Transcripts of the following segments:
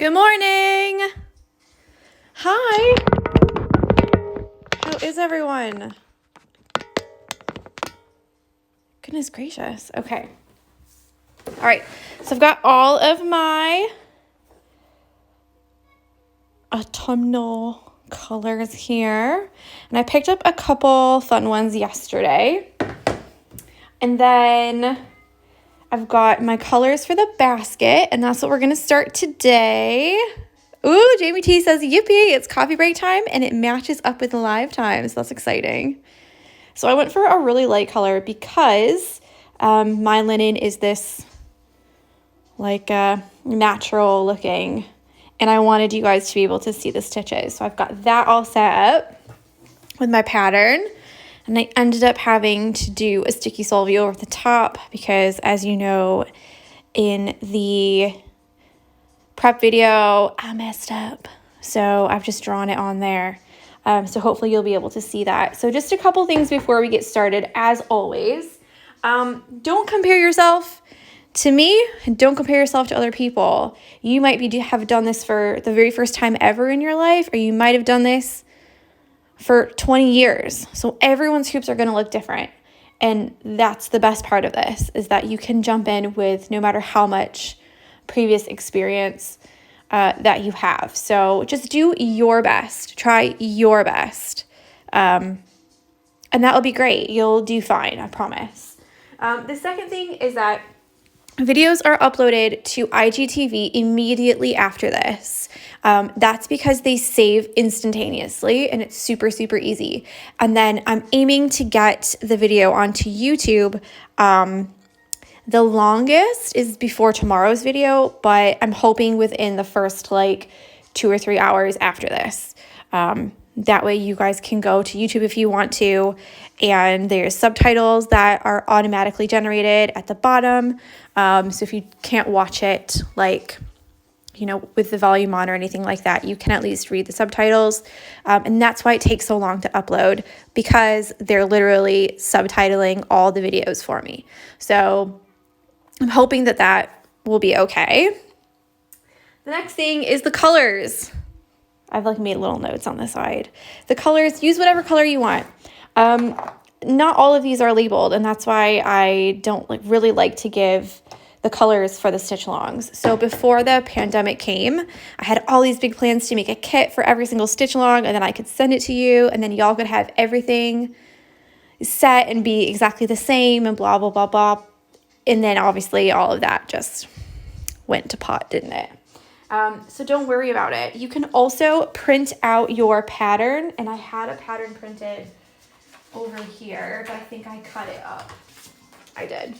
Good morning. Hi. How is everyone? Goodness gracious. Okay. All right. So I've got all of my autumnal colors here. And I picked up a couple fun ones yesterday. And then I've got my colors for the basket, and that's what we're going to start today. Ooh, Jamie T says, yippee, it's coffee break time, and it matches up with live time, so that's exciting. So I went for a really light color because my linen is this like natural looking, and I wanted you guys to be able to see the stitches. So I've got that all set up with my pattern. And I ended up having to do a sticky solvy over the top because, as you know, in the prep video, I messed up. So I've just drawn it on there. So hopefully you'll be able to see that. So just a couple things before we get started. As always, don't compare yourself to me and don't compare yourself to other people. You might have done this for the very first time ever in your life, or you might have done this for 20 years. So everyone's hoops are going to look different. And that's the best part of this, is that you can jump in with no matter how much previous experience that you have. So just do your best. Try your best. And that will be great. You'll do fine, I promise. The second thing is that videos are uploaded to IGTV immediately after this. That's because they save instantaneously and it's super, super easy. And then I'm aiming to get the video onto YouTube. The longest is before tomorrow's video, but I'm hoping within the first 2 or 3 hours after this. That way you guys can go to YouTube if you want to, and there's subtitles that are automatically generated at the bottom. So if you can't watch it with the volume on or anything like that, you can at least read the subtitles. And that's why it takes so long to upload, because they're literally subtitling all the videos for me. So I'm hoping that will be okay. The next thing is the colors. I've made little notes on the side. The colors, use whatever color you want. Not all of these are labeled, and that's why I don't really like to give the colors for the stitch-alongs. So before the pandemic came, I had all these big plans to make a kit for every single stitch-along, and then I could send it to you, and then y'all could have everything set and be exactly the same and blah, blah, blah, blah. And then obviously all of that just went to pot, didn't it? So don't worry about it. You can also print out your pattern, and I had a pattern printed over here, but I think I cut it up. I did.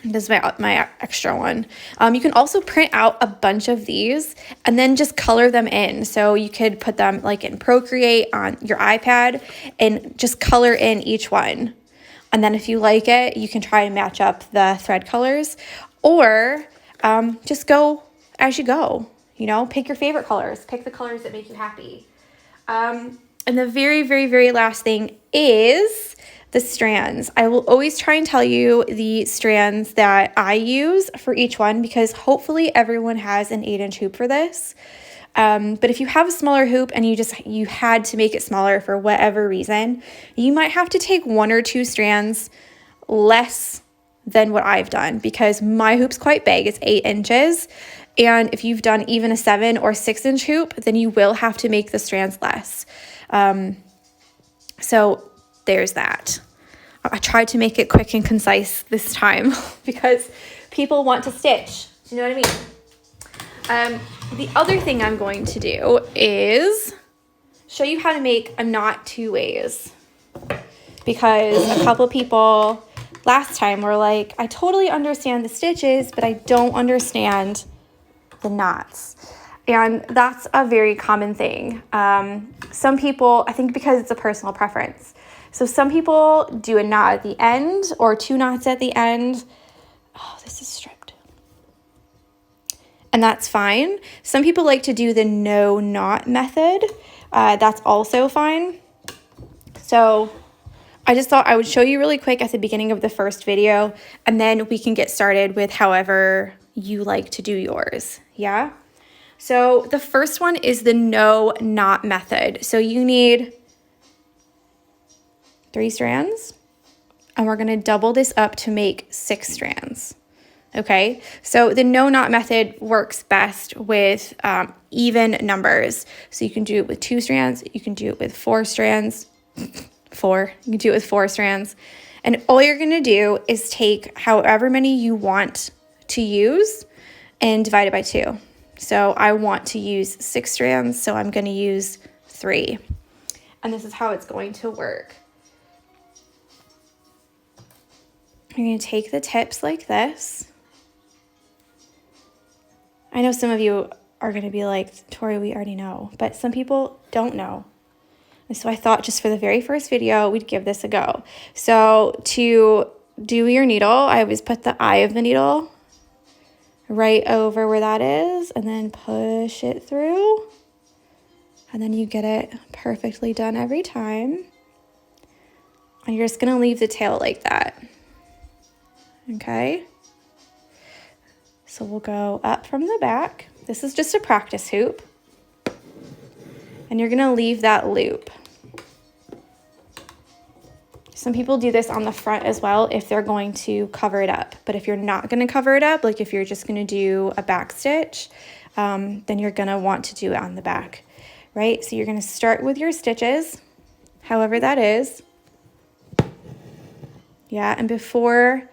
This is my extra one. You can also print out a bunch of these and then just color them in. So you could put them in Procreate on your iPad and just color in each one. And then if you like it, you can try and match up the thread colors, or just go as you go. Pick your favorite colors. Pick the colors that make you happy. And the very, very, very last thing is the strands. I will always try and tell you the strands that I use for each one, because hopefully everyone has an 8-inch hoop for this. But if you have a smaller hoop and you had to make it smaller for whatever reason, you might have to take 1 or 2 strands less than what I've done, because my hoop's quite big. It's 8 inches. And if you've done even a 7 or 6-inch hoop, then you will have to make the strands less. So there's that. I tried to make it quick and concise this time because people want to stitch. Do you know what I mean? The other thing I'm going to do is show you how to make a knot 2 ways, because a couple people last time were like, I totally understand the stitches, but I don't understand the knots. And that's a very common thing. Some people, I think because it's a personal preference. So some people do a knot at the end or 2 knots at the end. Oh, this is stripped. And that's fine. Some people like to do the no knot method. That's also fine. So I just thought I would show you really quick at the beginning of the first video, and then we can get started with however you like to do yours. Yeah? So the first one is the no knot method. So you need 3 strands, and we're gonna double this up to make 6 strands. Okay, so the no knot method works best with even numbers. So you can do it with 2 strands, you can do it with 4 strands, you can do it with 4 strands. And all you're gonna do is take however many you want to use and divide it by 2. So I want to use 6 strands, so I'm gonna use 3. And this is how it's going to work. You're gonna take the tips like this. I know some of you are gonna be like, Tori, we already know, but some people don't know. And so I thought just for the very first video, we'd give this a go. So to do your needle, I always put the eye of the needle right over where that is, and then push it through. And then you get it perfectly done every time. And you're just gonna leave the tail like that. Okay? So we'll go up from the back. This is just a practice hoop. And you're gonna leave that loop. Some people do this on the front as well if they're going to cover it up. But if you're not gonna cover it up, like if you're just gonna do a back stitch, then you're gonna want to do it on the back, right? So you're gonna start with your stitches, however that is. Yeah, and before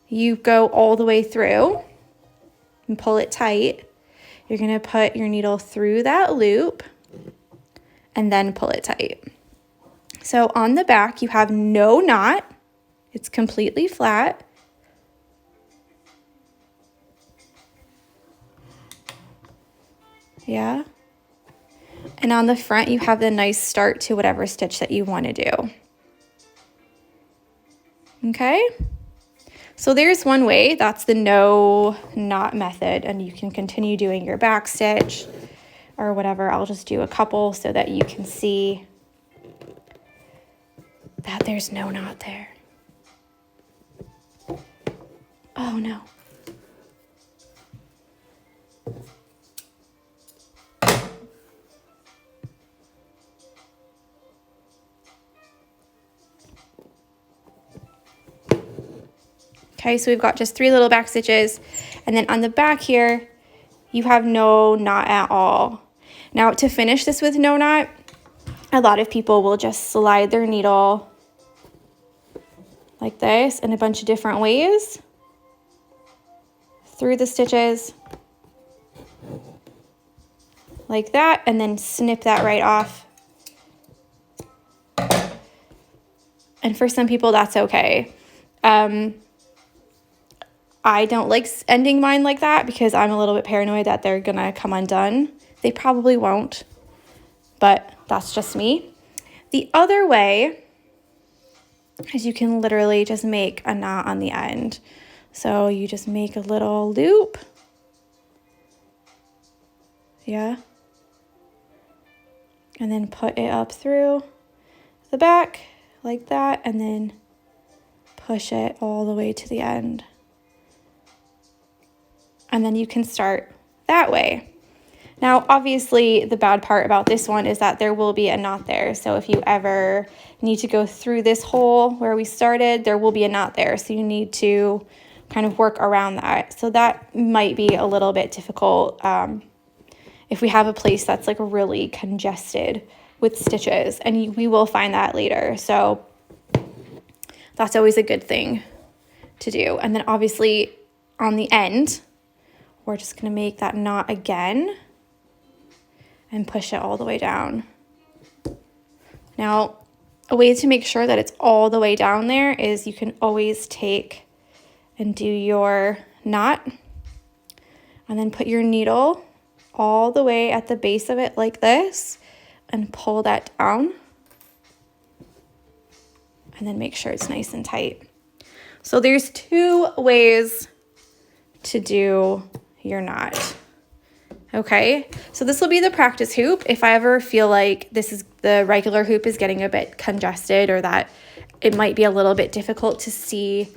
you go all the way through and pull it tight, you're gonna put your needle through that loop and then pull it tight. So on the back, you have no knot. It's completely flat. Yeah. And on the front, you have the nice start to whatever stitch that you want to do. Okay. So there's one way, that's the no knot method, and you can continue doing your back stitch or whatever. I'll just do a couple so that you can see that there's no knot there. Oh no. Okay, so we've got just 3 little back stitches, and then on the back here, you have no knot at all. Now to finish this with no knot, a lot of people will just slide their needle like this in a bunch of different ways through the stitches like that, and then snip that right off. And for some people, that's okay. I don't like ending mine like that because I'm a little bit paranoid that they're gonna come undone. They probably won't, but that's just me. The other way is you can literally just make a knot on the end. So you just make a little loop. Yeah. And then put it up through the back like that, and then push it all the way to the end. And then you can start that way. Now, obviously, the bad part about this one is that there will be a knot there. So if you ever need to go through this hole where we started, there will be a knot there. So you need to kind of work around that. So that might be a little bit difficult if we have a place that's like really congested with stitches, and we will find that later. So that's always a good thing to do. And then obviously on the end, we're just gonna make that knot again and push it all the way down. Now, a way to make sure that it's all the way down there is you can always take and do your knot and then put your needle all the way at the base of it like this and pull that down. And then make sure it's nice and tight. So there's 2 ways to do your knot. Okay, so this will be the practice hoop. If I ever feel like the regular hoop is getting a bit congested, or that it might be a little bit difficult to see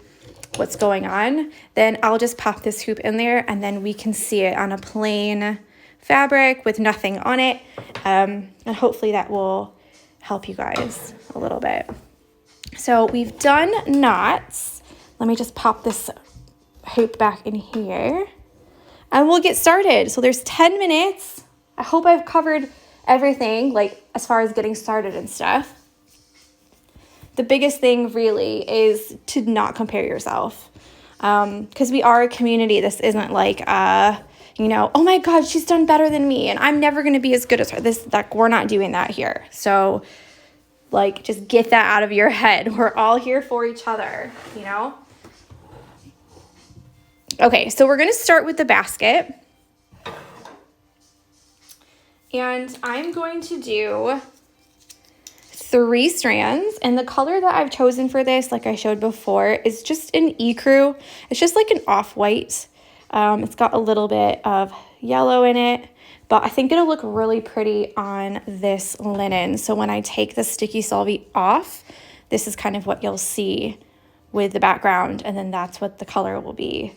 what's going on, then I'll just pop this hoop in there, and then we can see it on a plain fabric with nothing on it. And hopefully that will help you guys a little bit. So we've done knots. Let me just pop this hoop back in here and we'll get started. So there's 10 minutes. I hope I've covered everything, like as far as getting started and stuff. The biggest thing really is to not compare yourself. Because we are a community. This isn't like, you know, oh my God, she's done better than me and I'm never going to be as good as her. Like, we're not doing that here. So like, just get that out of your head. We're all here for each other, you know? Okay, so we're going to start with the basket. And I'm going to do 3 strands, and the color that I've chosen for this, like I showed before, is just an ecru. It's just like an off-white. It's got a little bit of yellow in it, but I think it'll look really pretty on this linen. So when I take the sticky solvy off, this is kind of what you'll see with the background, and then that's what the color will be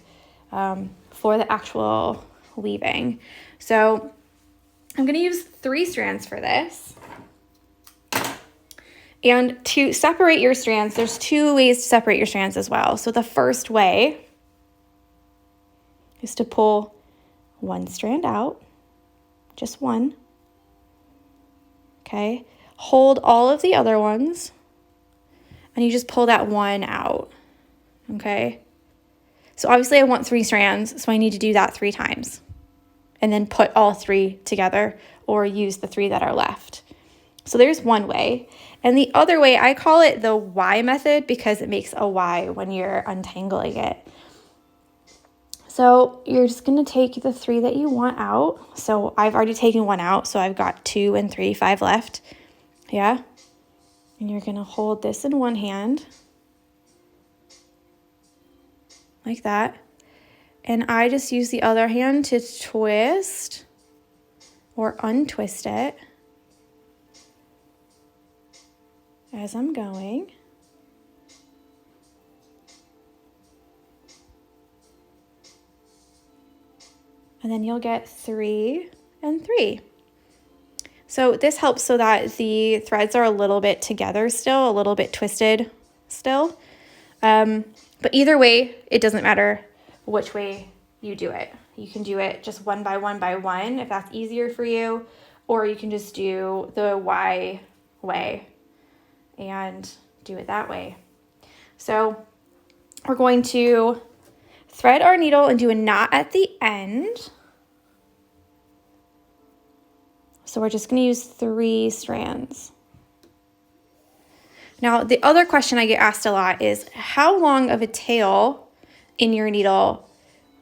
for the actual weaving. So I'm going to use 3 strands for this. And to separate your strands, there's 2 ways to separate your strands as well. So the first way is to pull 1 strand out, just 1. Okay, hold all of the other ones, and you just pull that 1 out. Okay, so obviously I want 3 strands, so I need to do that 3 times, and then put all 3 together, or use the 3 that are left. So there's one way. And the other way, I call it the Y method because it makes a Y when you're untangling it. So you're just going to take the 3 that you want out. So I've already taken 1 out, so I've got 2 and 3, 5 left. Yeah. And you're going to hold this in one hand, like that. And I just use the other hand to twist or untwist it as I'm going. And then you'll get 3 and 3. So this helps so that the threads are a little bit together still, a little bit twisted still. But either way, it doesn't matter which way you do it. You can do it just 1 by 1 by 1 if that's easier for you, or you can just do the Y way and do it that way. So we're going to thread our needle and do a knot at the end. So we're just going to use 3 strands. Now, the other question I get asked a lot is how long of a tail in your needle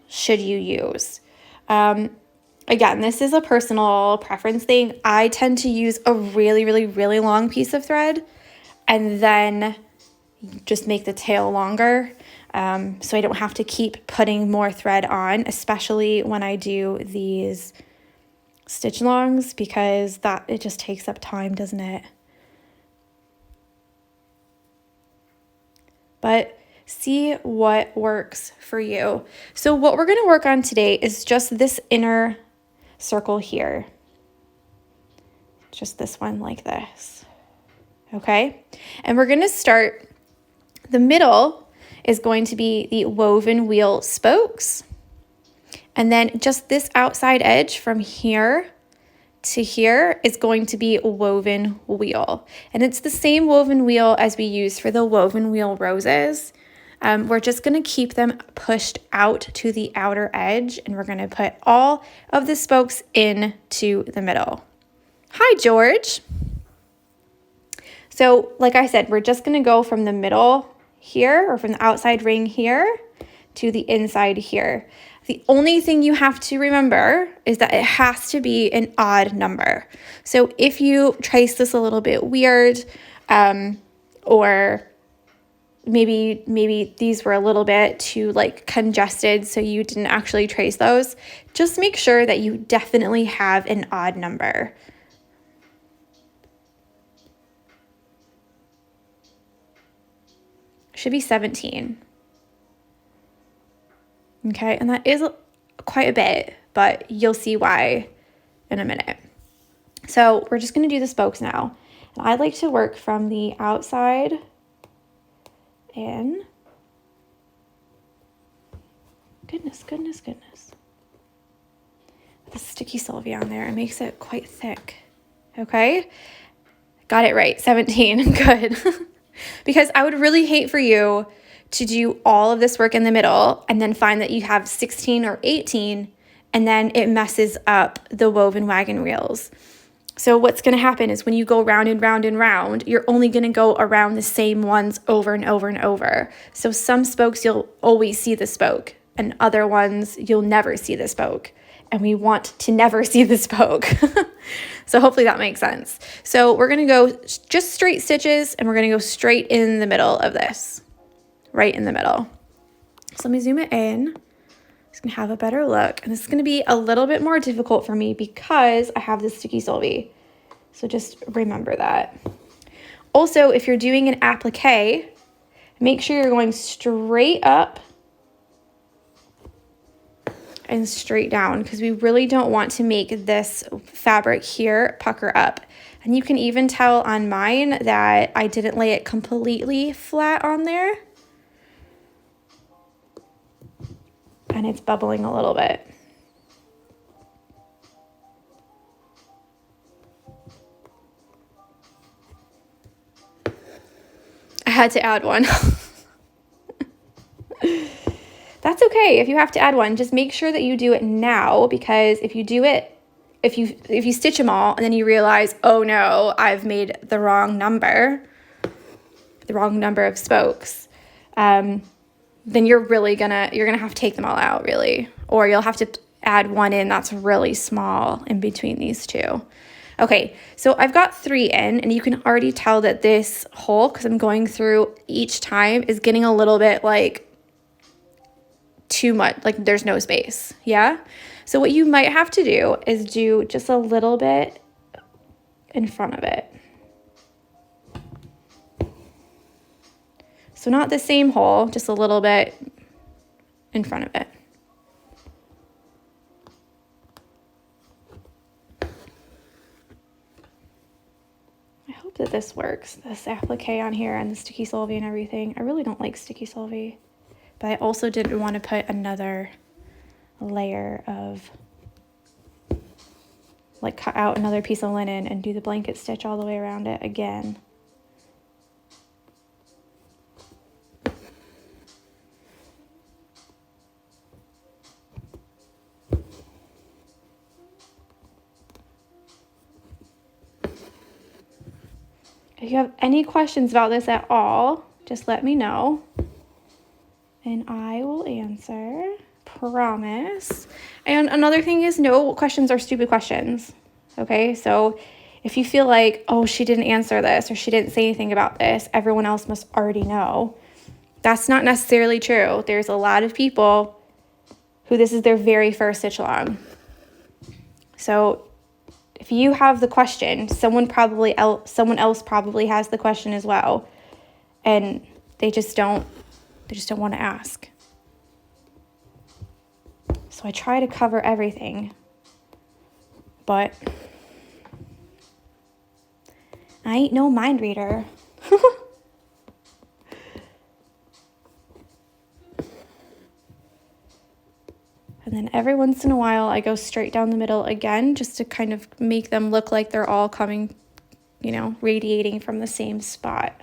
should you use? Again, this is a personal preference thing. I tend to use a really, really, really long piece of thread and then just make the tail longer, so I don't have to keep putting more thread on, especially when I do these stitch-alongs, because it just takes up time, doesn't it? But see what works for you. So what we're going to work on today is just this inner circle here. Just this one like this. Okay, and we're going to start, the middle is going to be the woven wheel spokes, and then just this outside edge from here to here is going to be a woven wheel, and it's the same woven wheel as we use for the woven wheel roses. We're just going to keep them pushed out to the outer edge, and we're going to put all of the spokes into the middle. Hi, George. So like I said, we're just going to go from the middle here, or from the outside ring here to the inside here. The only thing you have to remember is that it has to be an odd number. So if you trace this a little bit weird, or maybe these were a little bit too like congested, so you didn't actually trace those, just make sure that you definitely have an odd number. Should be 17. Okay, and that is quite a bit, but you'll see why in a minute. So we're just going to do the spokes now. And I like to work from the outside in. Goodness, goodness, goodness. The sticky solvy on there, it makes it quite thick. Okay, got it right, 17, good. Because I would really hate for you to do all of this work in the middle and then find that you have 16 or 18 and then it messes up the woven wagon reels. So what's going to happen is when you go round and round and round, you're only going to go around the same ones over and over and over. So some spokes you'll always see the spoke and other ones you'll never see the spoke. And we want to never see the spoke. So hopefully that makes sense. So we're going to go just straight stitches and we're going to go straight in the middle of this, right in the middle. So let me zoom it in. Just going to have a better look. And this is going to be a little bit more difficult for me because I have this sticky solvy. So just remember that. Also, if you're doing an applique, make sure you're going straight up and straight down because we really don't want to make this fabric here pucker up. And you can even tell on mine that I didn't lay it completely flat on there. And it's bubbling a little bit. I had to add one. That's okay if you have to add one. Just make sure that you do it now because if you do it, if you stitch them all and then you realize, oh no, I've made the wrong number of spokes, then you're gonna have to take them all out really, or you'll have to add one in that's really small in between these two. Okay, so I've got 3 in and you can already tell that this hole, because I'm going through each time, is getting a little bit like too much, like there's no space. Yeah. So what you might have to do is do just a little bit in front of it. So not the same hole, just a little bit in front of it. I hope that this works, this applique on here and the sticky solvy and everything. I really don't like sticky solvy. But I also didn't want to put another layer of, like cut out another piece of linen and do the blanket stitch all the way around it again. If you have any questions about this at all, just let me know. And I will answer, promise. And another thing is, no questions are stupid questions, okay? So if you feel like, oh, she didn't answer this or she didn't say anything about this, everyone else must already know. That's not necessarily true. There's a lot of people who this is their very first stitch along. So if you have the question, someone else probably has the question as well. And they just don't want to ask. So I try to cover everything, but I ain't no mind reader. And then every once in a while I go straight down the middle again, just to kind of make them look like they're all coming, radiating from the same spot.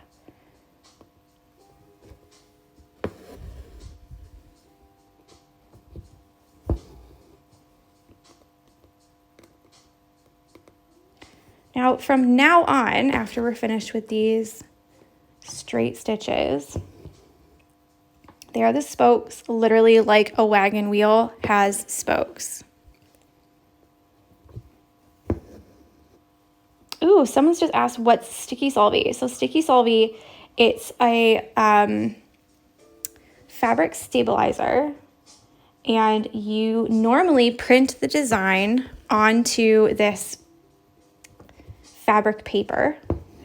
Now, from now on, after we're finished with these straight stitches, they are the spokes, literally like a wagon wheel has spokes. Ooh, someone's just asked what's sticky solvy. So sticky solvy, it's a fabric stabilizer, and you normally print the design onto this fabric paper,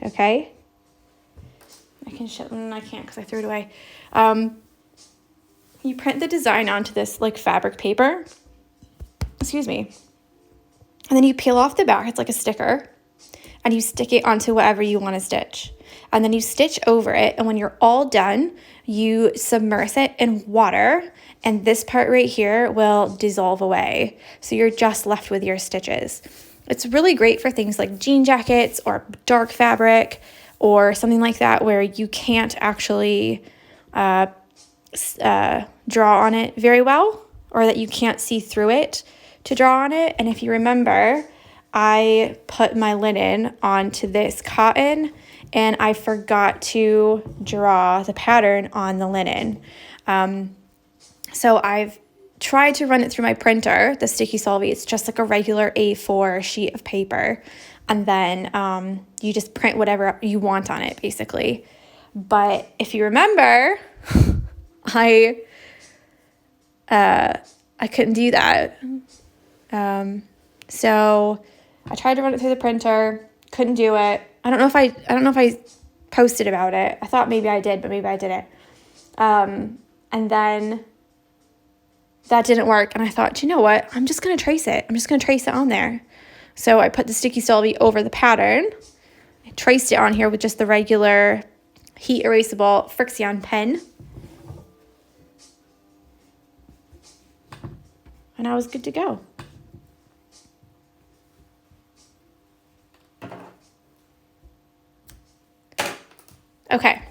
okay? I can show, I can't because I threw it away. You print the design onto this like fabric paper, excuse me, And then you peel off the back, it's like a sticker, and you stick it onto whatever you want to stitch. And then you stitch over it, and when you're all done, you submerge it in water, and this part right here will dissolve away. So you're just left with your stitches. It's really great for things like jean jackets or dark fabric or something like that where you can't actually draw on it very well, or that you can't see through it to draw on it. And if you remember, I put my linen onto this cotton and I forgot to draw the pattern on the linen. So I've tried to run it through my printer, the sticky solvy. It's just like a regular A4 sheet of paper. And then you just print whatever you want on it, basically. But if you remember, I couldn't do that. So I tried to run it through the printer, couldn't do it. I don't know if I posted about it. I thought maybe I did, but maybe I didn't. And then that didn't work. And I thought, you know what? I'm just going to trace it. I'm just going to trace it on there. So I put the sticky solvy over the pattern. I traced it on here with just the regular heat erasable Frixion pen. And I was good to go. Okay.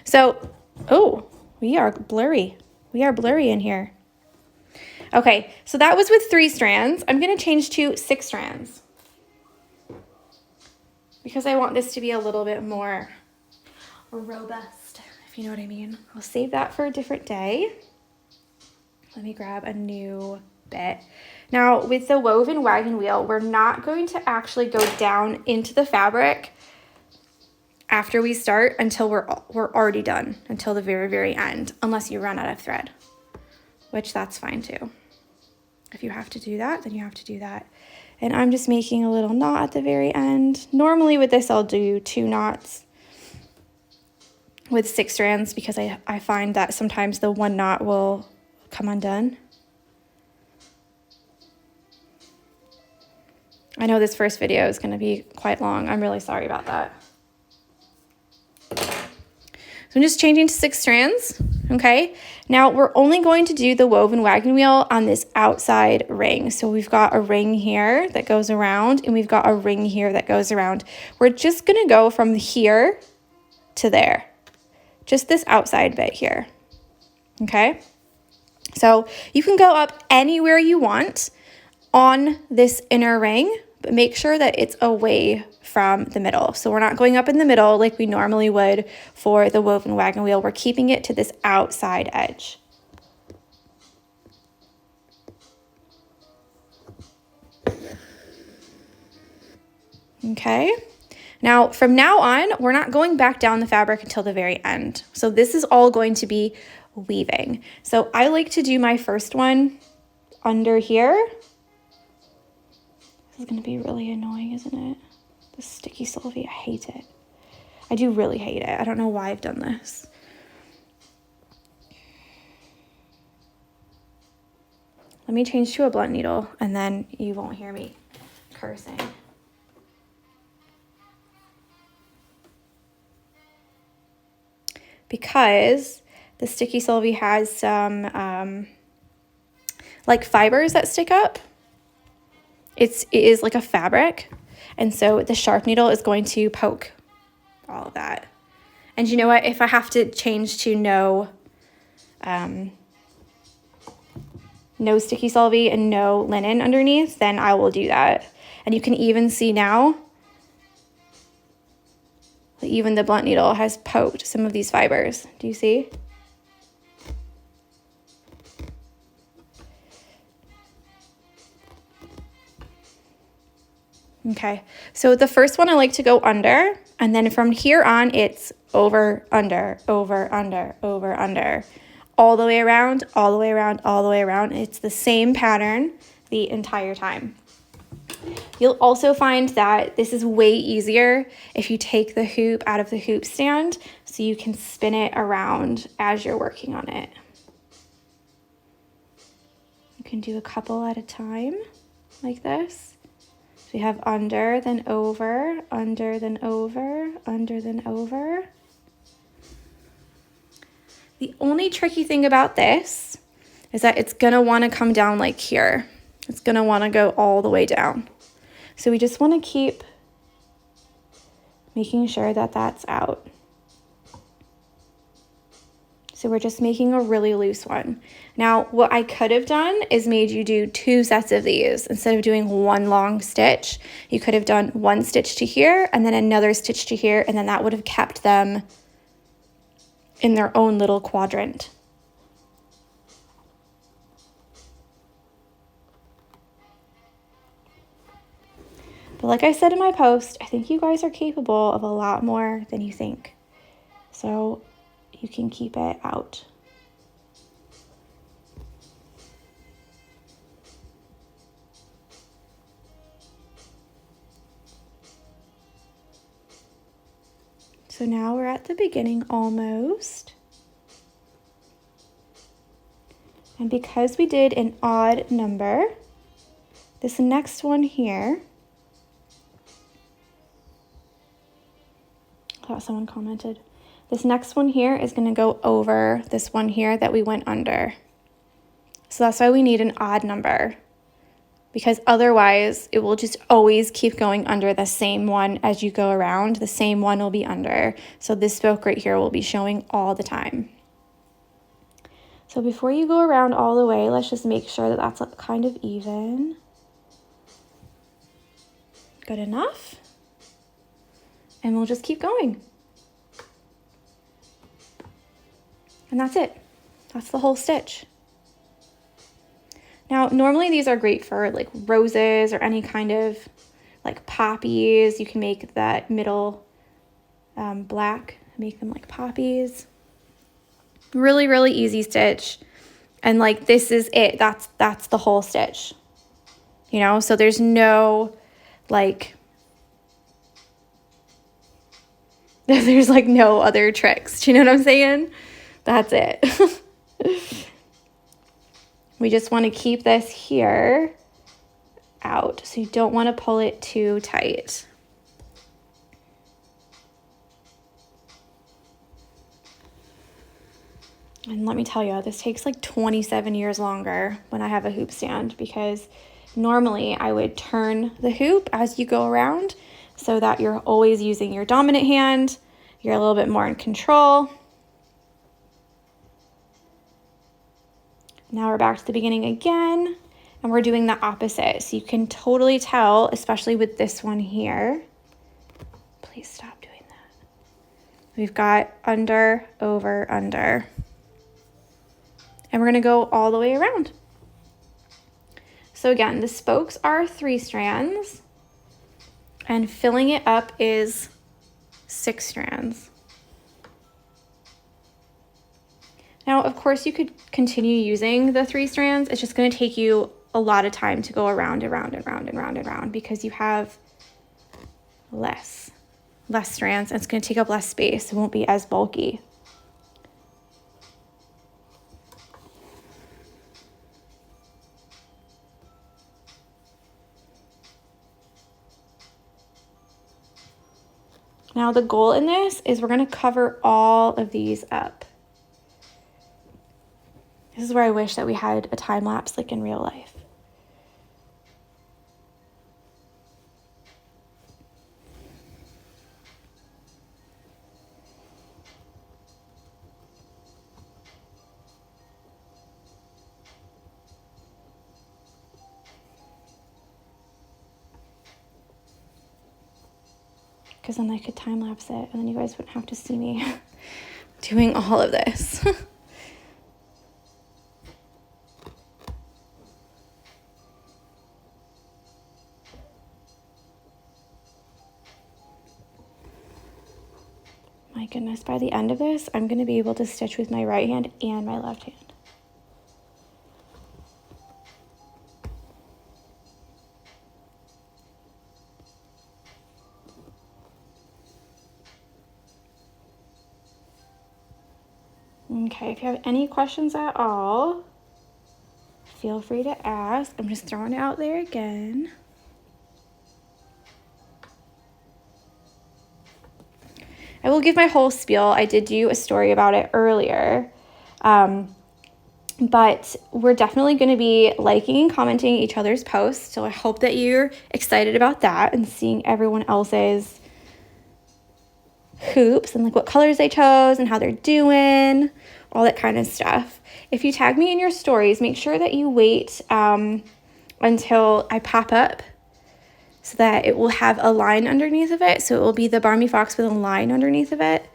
So, oh, we are blurry. We are blurry in here. Okay, so that was with 3 strands. I'm going to change to 6 strands because I want this to be a little bit more robust, if you know what I mean. I'll save that for a different day. Let me grab a new bit. Now, with the woven wagon wheel, we're not going to actually go down into the fabric after we start until we're already done, until the very, very end, unless you run out of thread, which that's fine too. If you have to do that, then you have to do that. And I'm just making a little knot at the very end. Normally with this, I'll do 2 knots with 6 strands because I find that sometimes the 1 knot will come undone. I know this first video is going to be quite long. I'm really sorry about that. So I'm just changing to 6 strands, okay? Now we're only going to do the woven wagon wheel on this outside ring. So we've got a ring here that goes around, and we've got a ring here that goes around. We're just gonna go from here to there, just this outside bit here, okay? So you can go up anywhere you want on this inner ring, but make sure that it's away from the middle. So we're not going up in the middle like we normally would for the woven wagon wheel. We're keeping it to this outside edge. Okay. Now, from now on, we're not going back down the fabric until the very end. So this is all going to be weaving. So I like to do my first one under here. This is going to be really annoying, isn't it? The sticky solvy, I hate it. I do really hate it. I don't know why I've done this. Let me change to a blunt needle and then you won't hear me cursing. Because the sticky solvy has some like fibers that stick up. It is like a fabric, and so the sharp needle is going to poke all of that. And you know what? If I have to change to no sticky solvy and no linen underneath, then I will do that. And you can even see now that even the blunt needle has poked some of these fibers. Do you see? Okay, so the first one I like to go under, and then from here on it's over, under, over, under, over, under, all the way around, all the way around, all the way around. It's the same pattern the entire time. You'll also find that this is way easier if you take the hoop out of the hoop stand so you can spin it around as you're working on it. You can do a couple at a time, like this. So we have under, then over, under, then over, under, then over. The only tricky thing about this is that it's gonna wanna come down like here. It's gonna wanna go all the way down. So we just wanna keep making sure that that's out. So we're just making a really loose one. Now, what I could have done is made you do 2 sets of these. Instead of doing one long stitch, you could have done 1 stitch to here and then another stitch to here, and then that would have kept them in their own little quadrant. But like I said in my post, I think you guys are capable of a lot more than you think. So you can keep it out. So now we're at the beginning almost. And because we did an odd number, this next one here, I thought someone commented, this next one here is going to go over this one here that we went under. So that's why we need an odd number, because otherwise it will just always keep going under the same one as you go around. The same one will be under. So this spoke right here will be showing all the time. So before you go around all the way, let's just make sure that that's kind of even. Good enough. And we'll just keep going. And that's it. That's the whole stitch. Now, normally these are great for like roses or any kind of like poppies. You can make that middle black, make them like poppies. Really, really easy stitch. And like this is it. That's the whole stitch. You know, so there's no like there's like no other tricks. Do you know what I'm saying? That's it. We just want to keep this here out. So you don't want to pull it too tight. And let me tell you, this takes like 27 years longer when I have a hoop stand, because normally I would turn the hoop as you go around so that you're always using your dominant hand. You're a little bit more in control. Now we're back to the beginning again, and we're doing the opposite. So you can totally tell, especially with this one here. Please stop doing that. We've got under, over, under. And we're going to go all the way around. So again, the spokes are 3 strands, and filling it up is 6 strands. Now, of course, you could continue using the 3 strands. It's just going to take you a lot of time to go around and round and round and round and round, because you have less strands, and it's going to take up less space. It won't be as bulky. Now the goal in this is we're going to cover all of these up. This is where I wish that we had a time lapse like in real life. Because then I could time lapse it, and then you guys wouldn't have to see me doing all of this. My goodness, by the end of this, I'm going to be able to stitch with my right hand and my left hand. Okay, if you have any questions at all, feel free to ask. I'm just throwing it out there again. I will give my whole spiel. I did do a story about it earlier. But we're definitely going to be liking and commenting each other's posts. So I hope that you're excited about that and seeing everyone else's hoops and like what colors they chose and how they're doing, all that kind of stuff. If you tag me in your stories, make sure that you wait until I pop up so that it will have a line underneath of it. So it will be the Barmy Fox with a line underneath of it.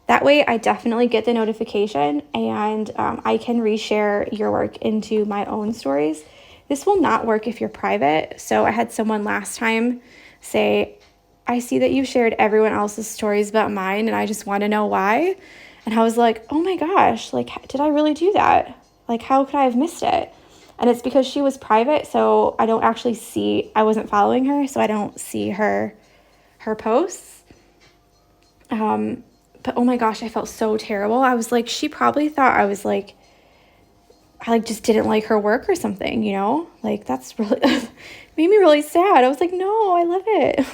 That way I definitely get the notification and I can reshare your work into my own stories. This will not work if you're private. So I had someone last time say, I see that you shared everyone else's stories but mine and I just want to know why. And I was like, oh my gosh, like, did I really do that? Like, how could I have missed it? And it's because she was private, so I don't actually see, I wasn't following her, so I don't see her posts. But oh my gosh, I felt so terrible. I was like, she probably thought I was like, I like just didn't like her work or something, you know? Like, that's really, made me really sad. I was like, no, I love it.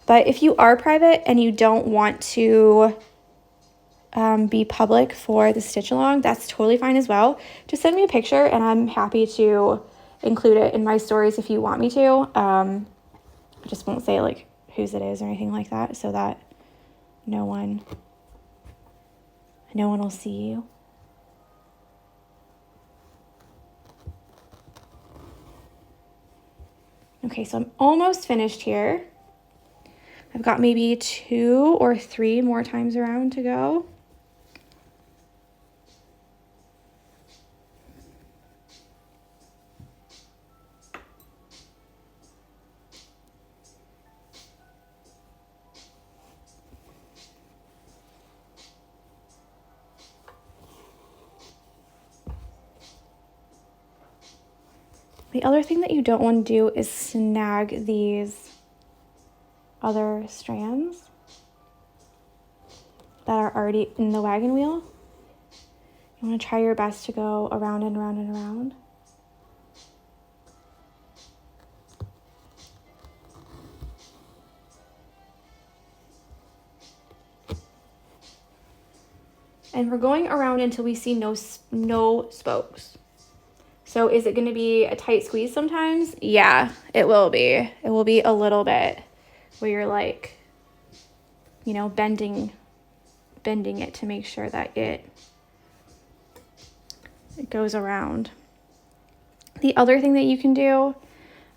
But if you are private and you don't want to be public for the stitch along, that's totally fine as well. Just send me a picture and I'm happy to include it in my stories if you want me to. I just won't say like whose it is or anything like that so that no one will see you. Okay, so I'm almost finished here. I've got maybe 2 or 3 more times around to go. The other thing that you don't want to do is snag these other strands that are already in the wagon wheel. You want to try your best to go around and around and around. And we're going around until we see no spokes. So is it going to be a tight squeeze sometimes? Yeah, it will be. It will be a little bit where you're like, you know, bending it to make sure that it goes around. The other thing that you can do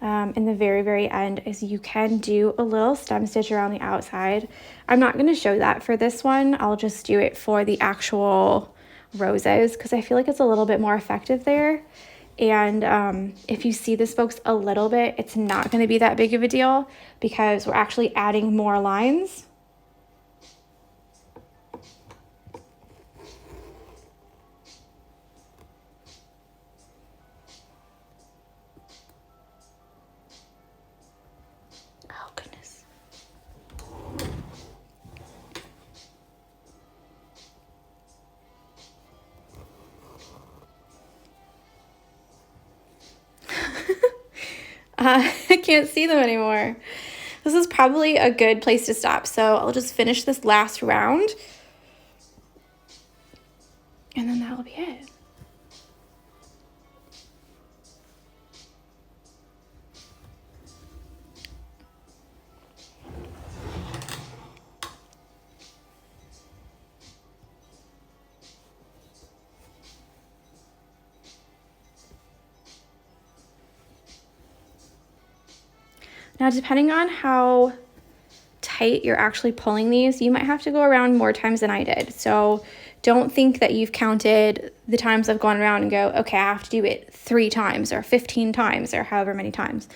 in the very, very end is you can do a little stem stitch around the outside. I'm not going to show that for this one. I'll just do it for the actual roses because I feel like it's a little bit more effective there. And if you see the spokes a little bit, it's not going to be that big of a deal because we're actually adding more lines. Oh, goodness. I can't see them anymore. This is probably a good place to stop. So I'll just finish this last round. And then that'll be it. Now, depending on how tight you're actually pulling these, you might have to go around more times than I did. So don't think that you've counted the times I've gone around and go, okay, I have to do it 3 times or 15 times or however many times.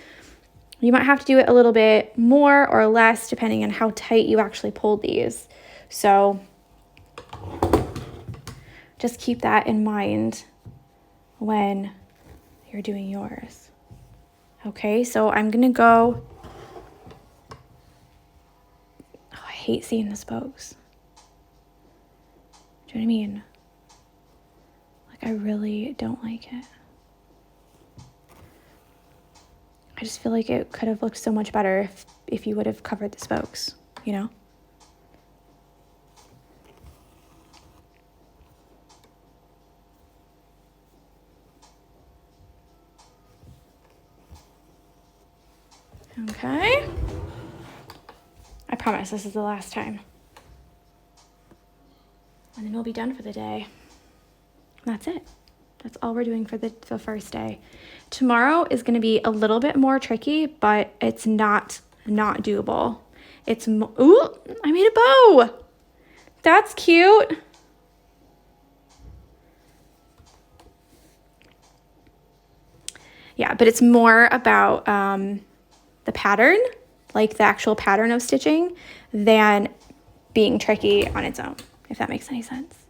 You might have to do it a little bit more or less depending on how tight you actually pulled these. So just keep that in mind when you're doing yours. Okay, so I'm gonna go. Oh, I hate seeing the spokes. Do you know what I mean? Like, I really don't like it. I just feel like it could have looked so much better if you would have covered the spokes, you know? Okay. I promise this is the last time. And then we'll be done for the day. That's it. That's all we're doing for the first day. Tomorrow is going to be a little bit more tricky, but it's not doable. Ooh, I made a bow. That's cute. Yeah, but it's more about the pattern, like the actual pattern of stitching, than being tricky on its own, if that makes any sense.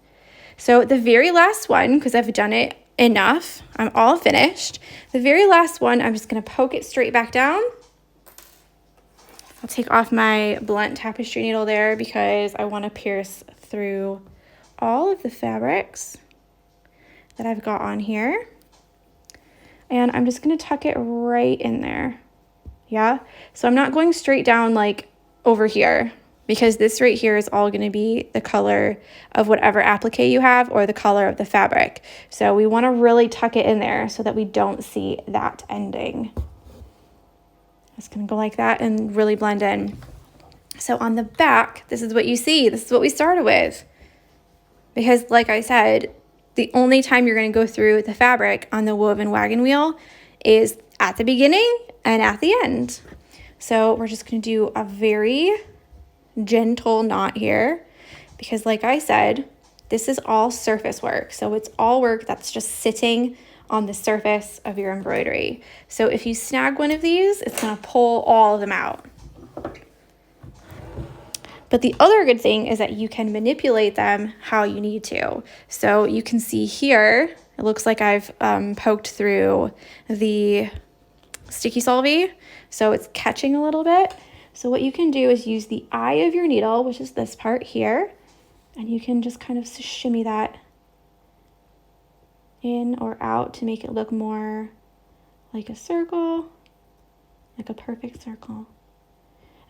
So the very last one, because I've done it enough, I'm all finished. The very last one, I'm just going to poke it straight back down. I'll take off my blunt tapestry needle there because I want to pierce through all of the fabrics that I've got on here. And I'm just going to tuck it right in there. Yeah, so I'm not going straight down like over here, because this right here is all going to be the color of whatever applique you have or the color of the fabric. So we want to really tuck it in there so that we don't see that ending. It's going to go like that and really blend in. So on the back, this is what you see. This is what we started with. Because like I said, the only time you're going to go through the fabric on the woven wagon wheel is at the beginning and at the end. So we're just going to do a very gentle knot here, because like I said, this is all surface work. So it's all work that's just sitting on the surface of your embroidery. So if you snag one of these, it's going to pull all of them out. But the other good thing is that you can manipulate them how you need to. So you can see here, it looks like I've poked through the sticky solvy, so it's catching a little bit. So what you can do is use the eye of your needle, which is this part here, and you can just kind of shimmy that in or out to make it look more like a circle, like a perfect circle.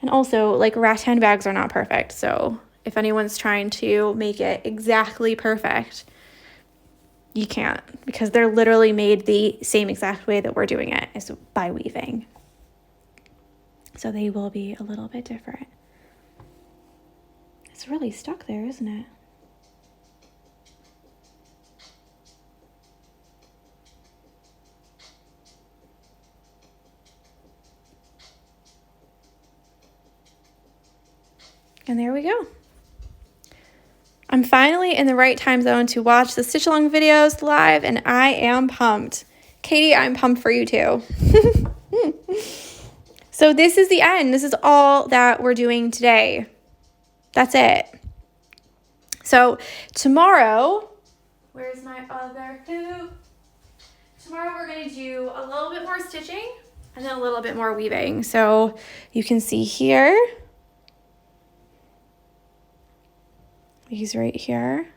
And also, like, rattan bags are not perfect, so if anyone's trying to make it exactly perfect, you can't, because they're literally made the same exact way that we're doing it, is by weaving. So they will be a little bit different. It's really stuck there, isn't it? And there we go. I'm finally in the right time zone to watch the stitch along videos live, and I am pumped. Katie, I'm pumped for you too. So this is the end. This is all that we're doing today. That's it. So tomorrow, where's my other hoop? Tomorrow we're going to do a little bit more stitching and then a little bit more weaving. So you can see here, these right here,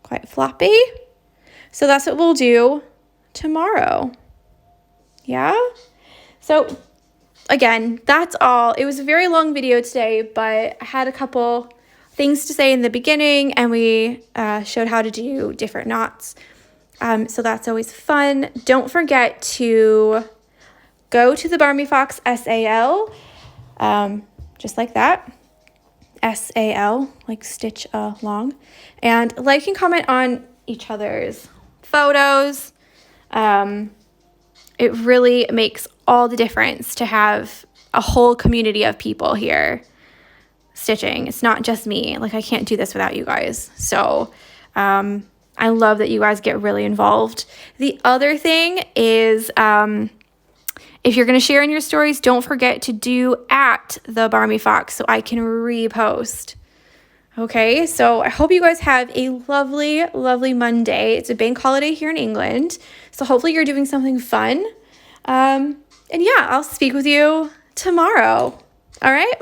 quite floppy. So that's what we'll do tomorrow. Yeah? So again, that's all. It was a very long video today, but I had a couple things to say in the beginning, and we showed how to do different knots. So that's always fun. Don't forget to go to the Barmy Fox SAL, just like that. SAL, like stitch along, and like and comment on each other's photos. It really makes all the difference to have a whole community of people here stitching. It's not just me. Like, I can't do this without you guys. So I love that you guys get really involved. The other thing is, if you're going to share in your stories, don't forget to do at the Barmy Fox so I can repost. Okay, so I hope you guys have a lovely, lovely Monday. It's a bank holiday here in England, so hopefully you're doing something fun. And yeah, I'll speak with you tomorrow. All right?